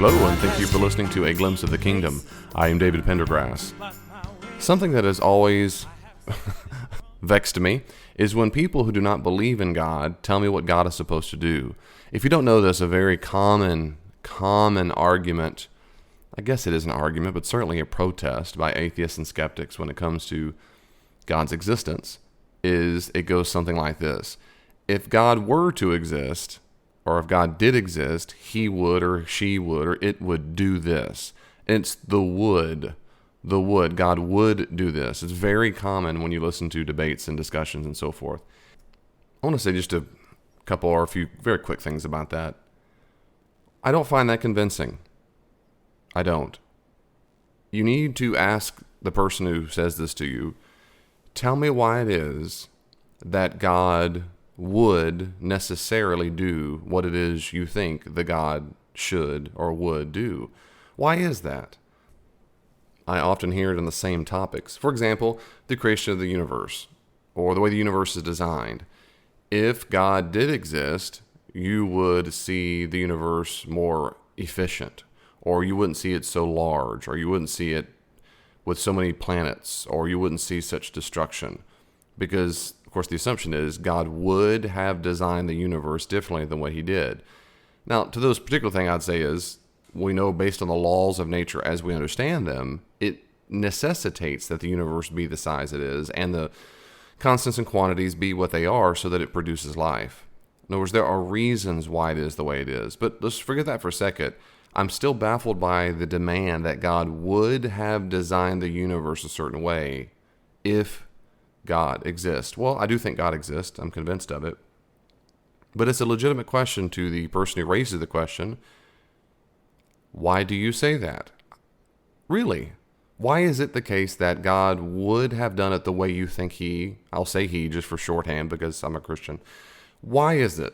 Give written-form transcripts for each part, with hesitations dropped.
Hello, and thank you for listening to A Glimpse of the Kingdom. I am David Pendergrass. Something that has always vexed me is when people who do not believe in God tell me what God is supposed to do. If you don't know this, a very common argument, I guess it is an argument, but certainly a protest by atheists and skeptics when it comes to God's existence, is it goes something like this. If God were to exist, or if God did exist, he would or she would or it would do this. It's the would. God would do this. It's very common when you listen to debates and discussions and so forth. I want to say just a couple or a few very quick things about that. I don't find that convincing. I don't. You need to ask the person who says this to you, tell me why it is that God would necessarily do what it is you think the God should or would do. Why is that? I often hear it on the same topics. For example, the creation of the universe, or the way the universe is designed. If God did exist, you would see the universe more efficient, or you wouldn't see it so large, or you wouldn't see it with so many planets, or you wouldn't see such destruction. Because, of course, the assumption is God would have designed the universe differently than what he did. Now, to those particular thing I'd say is, we know based on the laws of nature as we understand them, it necessitates that the universe be the size it is, and the constants and quantities be what they are so that it produces life. In other words, there are reasons why it is the way it is. But let's forget that for a second. I'm still baffled by the demand that God would have designed the universe a certain way if God exists. Well, I do think God exists. I'm convinced of it. But it's a legitimate question to the person who raises the question. Why do you say that? Really? Why is it the case that God would have done it the way you think I'll say he just for shorthand because I'm a Christian. Why is it?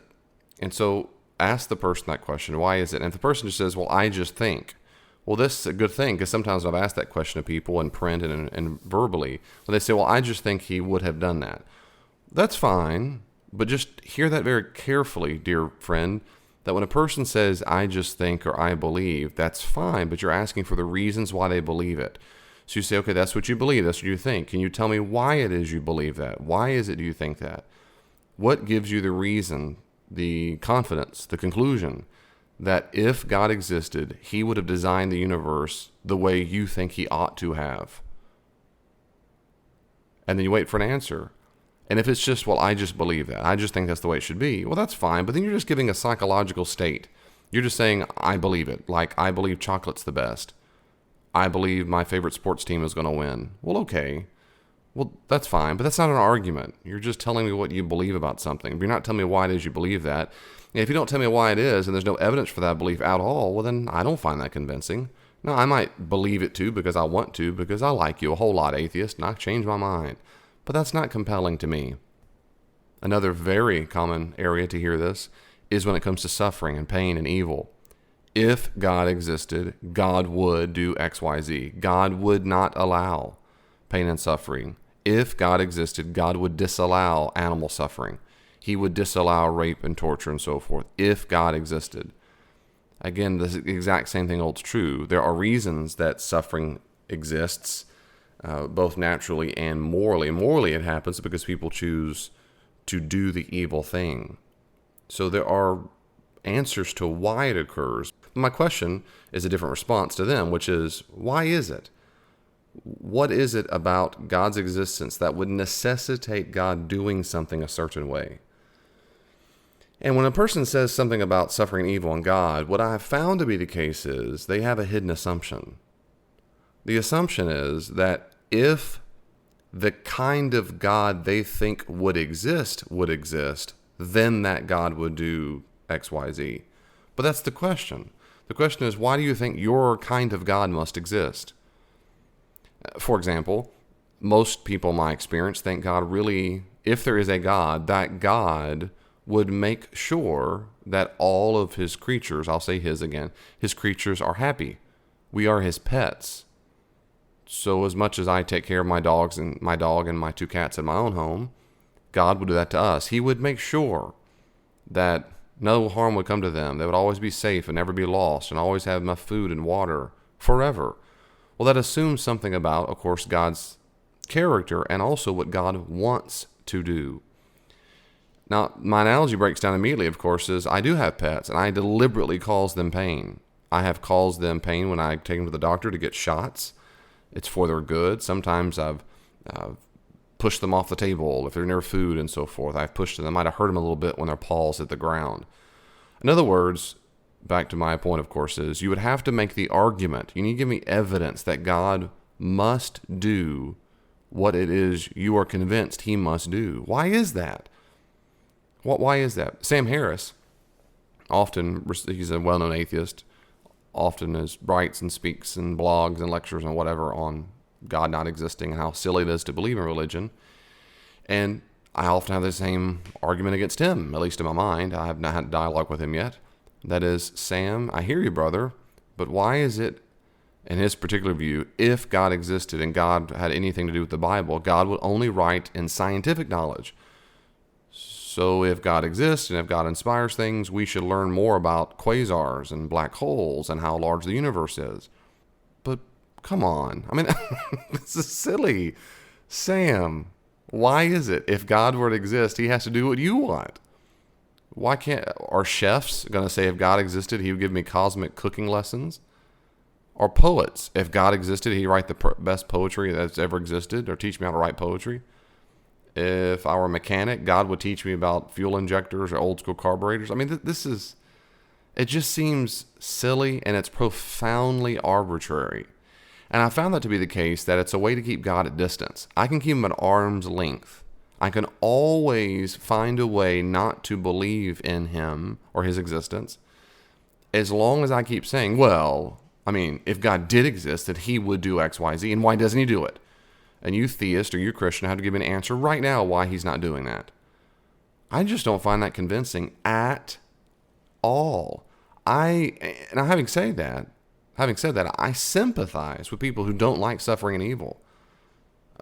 And so ask the person that question. Why is it? And if the person just says, well, I just think. Well, this is a good thing, because sometimes I've asked that question to people in print and verbally. When they say, well, I just think he would have done that. That's fine, but just hear that very carefully, dear friend, that when a person says, I just think or I believe, that's fine, but you're asking for the reasons why they believe it. So you say, okay, that's what you believe, that's what you think. Can you tell me why it is you believe that? Why is it do you think that? What gives you the reason, the confidence, the conclusion that if God existed, he would have designed the universe the way you think he ought to have? And then you wait for an answer. And if it's just, well, I just believe that, I just think that's the way it should be, well, that's fine, but then you're just giving a psychological state. You're just saying, I believe it, like I believe chocolate's the best. I believe my favorite sports team is going to win. Well, okay. Well, that's fine, but that's not an argument. You're just telling me what you believe about something. You're not telling me why it is you believe that. And if you don't tell me why it is, and there's no evidence for that belief at all, well, then I don't find that convincing. Now, I might believe it too because I want to, because I like you a whole lot, atheist, and I change my mind. But that's not compelling to me. Another very common area to hear this is when it comes to suffering and pain and evil. If God existed, God would do X, Y, Z. God would not allow pain and suffering. If God existed, God would disallow animal suffering. He would disallow rape and torture and so forth, if God existed. Again, the exact same thing holds true. There are reasons that suffering exists, both naturally and morally. Morally, it happens because people choose to do the evil thing. So there are answers to why it occurs. My question is a different response to them, which is, why is it? What is it about God's existence that would necessitate God doing something a certain way? And when a person says something about suffering and evil and God, what I have found to be the case is they have a hidden assumption. The assumption is that if the kind of God they think would exist, then that God would do X, Y, Z. But that's the question. The question is, why do you think your kind of God must exist? For example, most people in my experience think God really, if there is a God, that God would make sure that all of his creatures, I'll say his again, his creatures are happy. We are his pets. So as much as I take care of my dog and my two cats in my own home, God would do that to us. He would make sure that No harm would come to them. They would always be safe and never be lost and always have enough food and water forever. Well, that assumes something about, of course, God's character and also what God wants to do. Now, my analogy breaks down immediately, of course, is I do have pets, and I deliberately cause them pain. I have caused them pain when I take them to the doctor to get shots. It's for their good. Sometimes I've pushed them off the table if they're near food and so forth. I've pushed them. I might have hurt them a little bit when their paws hit the ground. In other words, back to my point, of course, is you would have to make the argument. You need to give me evidence that God must do what it is you are convinced he must do. Why is that? Why is that? Sam Harris, often, he's a well-known atheist, often writes and speaks and blogs and lectures and whatever on God not existing and how silly it is to believe in religion. And I often have the same argument against him, at least in my mind. I have not had a dialogue with him yet. That is, Sam, I hear you, brother, but why is it, in his particular view, if God existed and God had anything to do with the Bible, God would only write in scientific knowledge? So if God exists and if God inspires things, we should learn more about quasars and black holes and how large the universe is. But come on. I mean, this is silly. Sam, why is it if God were to exist, he has to do what you want? Why can't, are chefs going to say if God existed, he would give me cosmic cooking lessons? Or poets, if God existed, he'd write the best poetry that's ever existed or teach me how to write poetry? If I were a mechanic, God would teach me about fuel injectors or old school carburetors. I mean, it just seems silly and it's profoundly arbitrary. And I found that to be the case, that it's a way to keep God at distance. I can keep him at arm's length. I can always find a way not to believe in him or his existence as long as I keep saying, well, I mean, if God did exist, that he would do X, Y, Z, and why doesn't he do it? And you theist or you Christian have to give me an answer right now why he's not doing that. I just don't find that convincing at all. Having said that, I sympathize with people who don't like suffering and evil.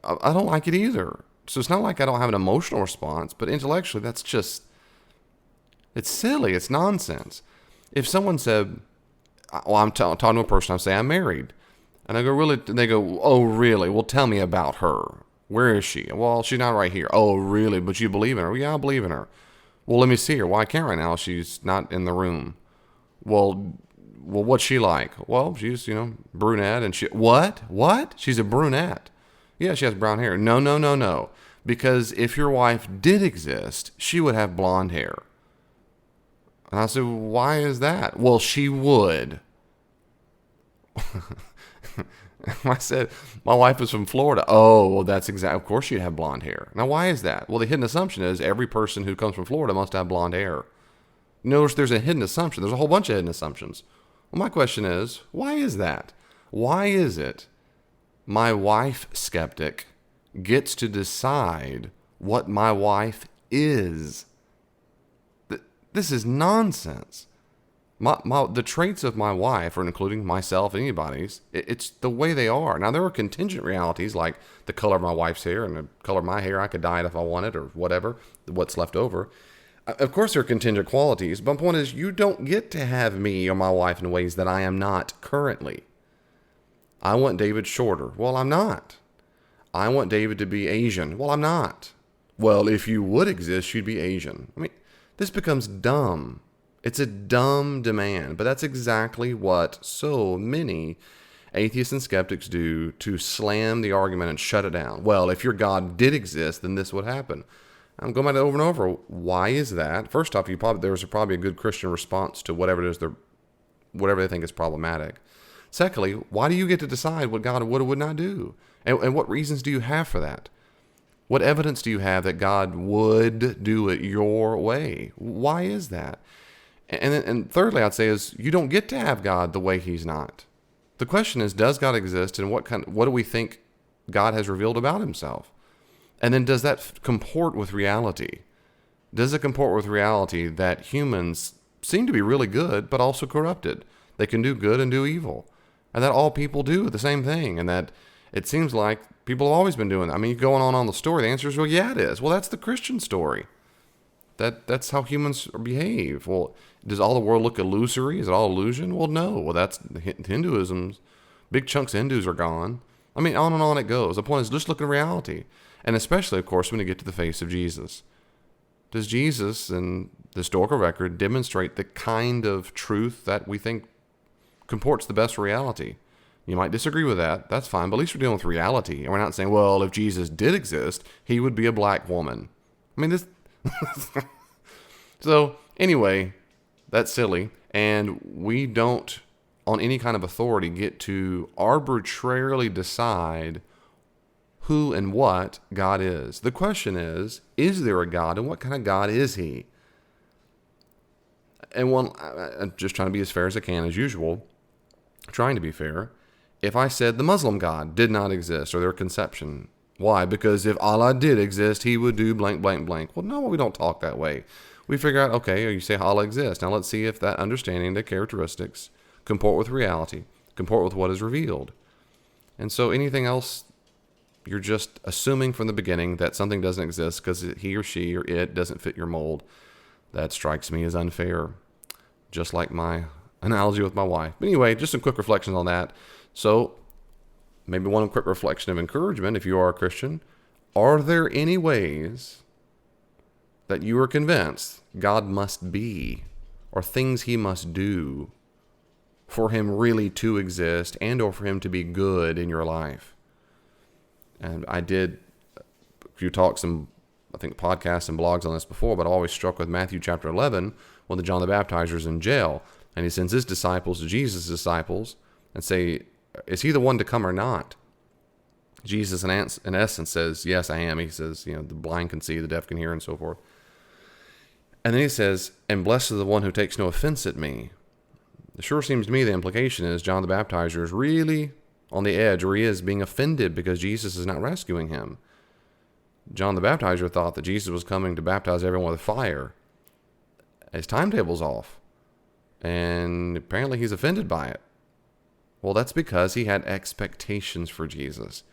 I don't like it either. So it's not like I don't have an emotional response, but intellectually, it's silly. It's nonsense. If someone said, well, I'm talking to a person, I say, I'm married. And I go, really? And they go, oh, really? Well, tell me about her. Where is she? Well, she's not right here. Oh, really? But you believe in her? Well, yeah, I believe in her. Well, let me see her. Well, I can't right now. She's not in the room. Well, what's she like? Well, she's, brunette. And what? She's a brunette. Yeah, she has brown hair. No. Because if your wife did exist, she would have blonde hair. And I said, why is that? Well, she would. I said, my wife is from Florida. Oh, well, that's exactly. Of course she'd have blonde hair. Now, why is that? Well, the hidden assumption is every person who comes from Florida must have blonde hair. Notice there's a hidden assumption. There's a whole bunch of hidden assumptions. Well, my question is, why is that? Why is it my wife, skeptic, gets to decide what my wife is? This is nonsense. The traits of my wife, or including myself, anybody's, it's the way they are. Now, there are contingent realities like the color of my wife's hair and the color of my hair. I could dye it if I wanted or whatever, what's left over. Of course, there are contingent qualities, but my point is you don't get to have me or my wife in ways that I am not currently. I want David shorter. Well, I'm not. I want David to be Asian. Well, I'm not. Well, if you would exist, you'd be Asian. I mean, this becomes dumb. It's a dumb demand, but that's exactly what so many atheists and skeptics do to slam the argument and shut it down. Well, if your God did exist, then this would happen. I'm going back over and over. Why is that? First off, there's probably a good Christian response to whatever it is whatever they think is problematic. Secondly, why do you get to decide what God would or would not do? And what reasons do you have for that? What evidence do you have that God would do it your way? Why is that? And thirdly, I'd say is you don't get to have God the way he's not. The question is, does God exist, and what do we think God has revealed about himself? And then does that comport with reality? Does it comport with reality that humans seem to be really good, but also corrupted? They can do good and do evil. And that all people do the same thing. And that it seems like people have always been doing that. I mean, going on the story, the answer is, well, yeah, it is. Well, that's the Christian story. That's how humans behave. Well, does all the world look illusory? Is it all illusion? Well, no. Well, that's Hinduism's. Big chunks of Hindus are gone. I mean, on and on it goes. The point is, just look at reality. And especially, of course, when you get to the face of Jesus. Does Jesus and the historical record demonstrate the kind of truth that we think comports the best reality? You might disagree with that. That's fine. But at least we're dealing with reality. And we're not saying, well, if Jesus did exist, he would be a black woman. I mean, this... So, anyway, that's silly. And we don't, on any kind of authority, get to arbitrarily decide who and what God is. The question is there a God, and what kind of God is he? And one, I'm just trying to be as fair as I can, as usual, trying to be fair. If I said the Muslim God did not exist, or their conception, why? Because if Allah did exist, he would do blank, blank, blank. Well, no, we don't talk that way. We figure out, okay, you say Allah exists. Now let's see if that understanding, the characteristics, comport with reality, comport with what is revealed. And so anything else, you're just assuming from the beginning that something doesn't exist because he or she or it doesn't fit your mold. That strikes me as unfair, just like my analogy with my wife. But anyway, just some quick reflections on that. So maybe one quick reflection of encouragement, if you are a Christian. Are there any ways that you are convinced God must be, or things he must do for him really to exist and or for him to be good in your life? And I did a few talks and I think podcasts and blogs on this before, but I always struck with Matthew chapter 11 when the John the Baptizer is in jail and he sends his disciples to Jesus' disciples and say, is he the one to come or not? Jesus in essence says, yes, I am. He says, the blind can see, the deaf can hear, and so forth. And then he says, and blessed is the one who takes no offense at me. It sure seems to me the implication is John the Baptizer is really on the edge, or he is being offended because Jesus is not rescuing him. John the Baptizer thought that Jesus was coming to baptize everyone with fire. His timetable's off. And apparently he's offended by it. Well, that's because he had expectations for Jesus.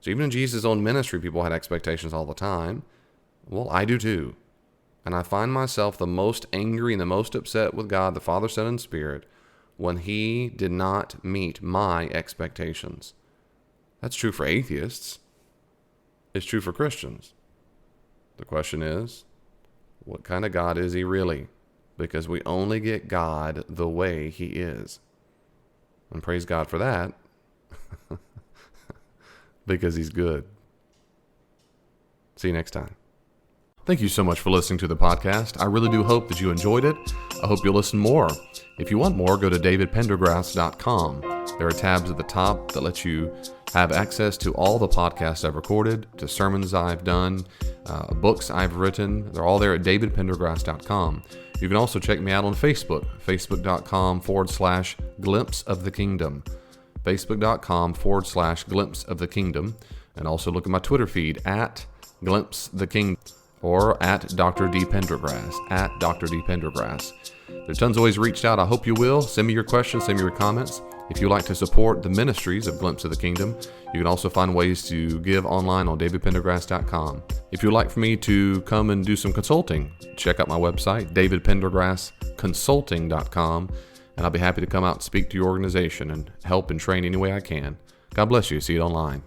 So even in Jesus' own ministry, people had expectations all the time. Well, I do too. And I find myself the most angry and the most upset with God, the Father, Son, and Spirit, when he did not meet my expectations. That's true for atheists. It's true for Christians. The question is, what kind of God is he really? Because we only get God the way he is. And praise God for that, because he's good. See you next time. Thank you so much for listening to the podcast. I really do hope that you enjoyed it. I hope you'll listen more. If you want more, go to davidpendergrass.com. There are tabs at the top that let you have access to all the podcasts I've recorded, to sermons I've done, books I've written. They're all there at davidpendergrass.com. You can also check me out on Facebook, facebook.com/glimpse of the kingdom, facebook.com/glimpse of the kingdom, and also look at my Twitter feed at glimpse the kingdom or at Dr. D. Pendergrass, at Dr. D. Pendergrass. There's tons of ways reached out. I hope you will. Send me your questions, send me your comments. If you'd like to support the ministries of Glimpse of the Kingdom, you can also find ways to give online on davidpendergrass.com. If you'd like for me to come and do some consulting, check out my website, davidpendergrassconsulting.com, and I'll be happy to come out and speak to your organization and help and train any way I can. God bless you. See you online.